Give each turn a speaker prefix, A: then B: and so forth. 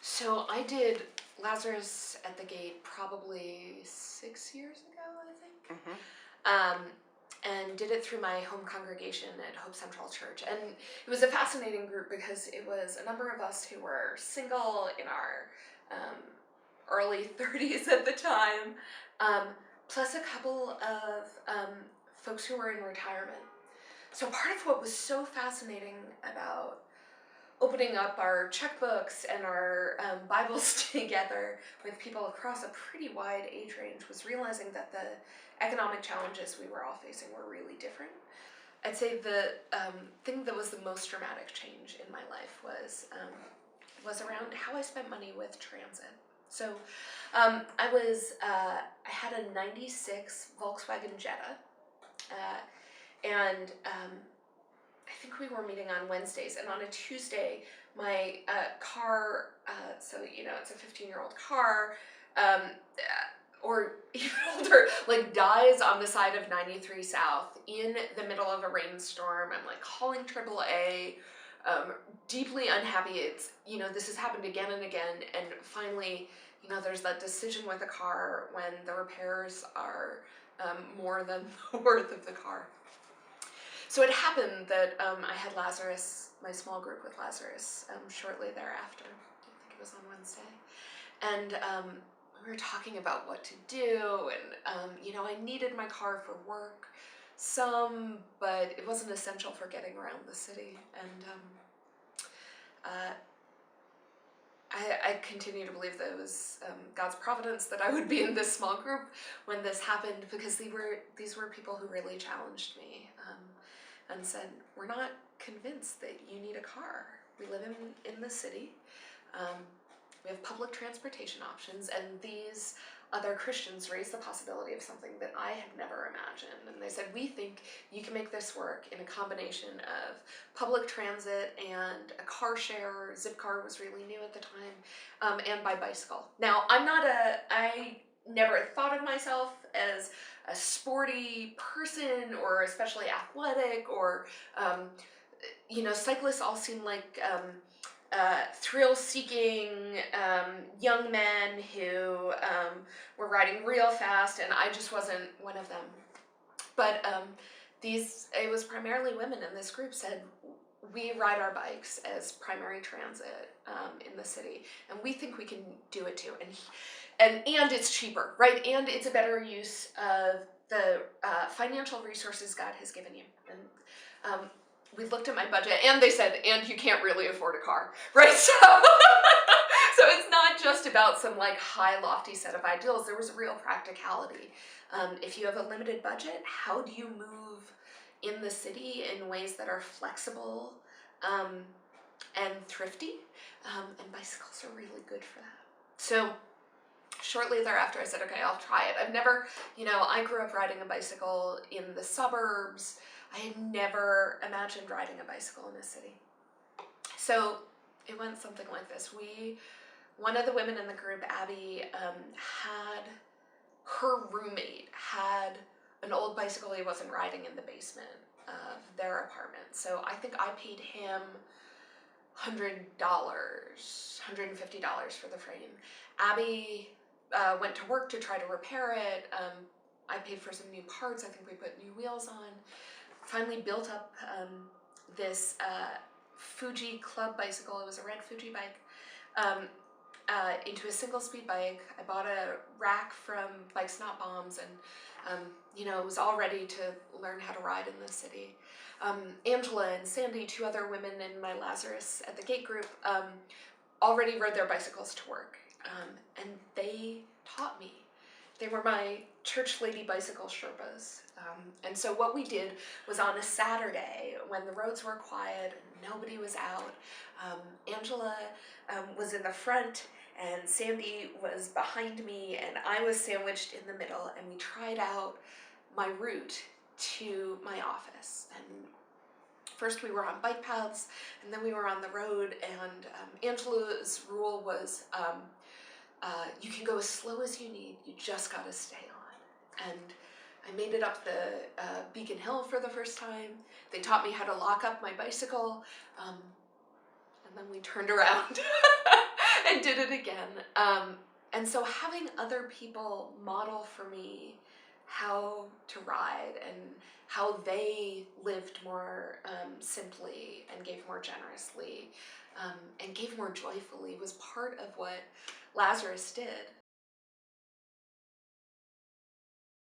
A: So I did Lazarus at the Gate probably 6 years ago, I think. And did it through my home congregation at Hope Central Church. And it was a fascinating group because it was a number of us who were single in our early 30s at the time, plus a couple of folks who were in retirement. So part of what was so fascinating about opening up our checkbooks and our Bibles together with people across a pretty wide age range was realizing that the economic challenges we were all facing were really different. I'd say the thing that was the most dramatic change in my life was around how I spent money with transit. So I had a 96 Volkswagen Jetta, and I think we were meeting on Wednesdays, and on a Tuesday, my car, so, it's a 15-year-old car, or even older, dies on the side of 93 South in the middle of a rainstorm. I'm calling AAA, deeply unhappy. It's, this has happened again and again, and finally, there's that decision with a car when the repairs are more than the worth of the car. So it happened that I had Lazarus, my small group with Lazarus, shortly thereafter. I think it was on Wednesday. And we were talking about what to do, and I needed my car for work, but it wasn't essential for getting around the city. And I continue to believe that it was God's providence that I would be in this small group when this happened, because these were people who really challenged me and said, we're not convinced that you need a car. We live in the city. We have public transportation options, and these other Christians raised the possibility of something that I had never imagined. And they said, we think you can make this work in a combination of public transit and a car share. Zipcar was really new at the time, and by bicycle. Now, I never thought of myself as a sporty person or especially athletic, or, cyclists all seem like thrill-seeking young men who were riding real fast, and I just wasn't one of them. But it was primarily women in this group said, we ride our bikes as primary transit in the city, and we think we can do it too. And it's cheaper, right? And it's a better use of the financial resources God has given you. And we looked at my budget, and they said, and you can't really afford a car, right? So, so it's not just about some high, lofty set of ideals. There was a real practicality. If you have a limited budget, how do you move in the city in ways that are flexible and thrifty? And bicycles are really good for that. So shortly thereafter, I said, okay, I'll try it. I've never, I grew up riding a bicycle in the suburbs. I had never imagined riding a bicycle in a city. So it went something like this. One of the women in the group, Abby, her roommate had an old bicycle he wasn't riding in the basement of their apartment. So I think I paid him $100, $150 for the frame. Abby went to work to try to repair it. I paid for some new parts. I think we put new wheels on. Finally built up this Fuji club bicycle. It was a red Fuji bike, into a single speed bike. I bought a rack from Bikes Not Bombs, and it was all ready to learn how to ride in the city. Angela and Sandy, two other women in my Lazarus at the Gate group, already rode their bicycles to work, and they taught me. They were my church lady bicycle Sherpas. And so what we did was on a Saturday when the roads were quiet and nobody was out, Angela was in the front and Sandy was behind me, and I was sandwiched in the middle, and we tried out my route to my office. And first we were on bike paths, and then we were on the road, and Angela's rule was you can go as slow as you need, you just gotta stay on. And I made it up the Beacon Hill for the first time. They taught me how to lock up my bicycle, and then we turned around and did it again. And so having other people model for me how to ride and how they lived more simply and gave more generously and gave more joyfully was part of what Lazarus did.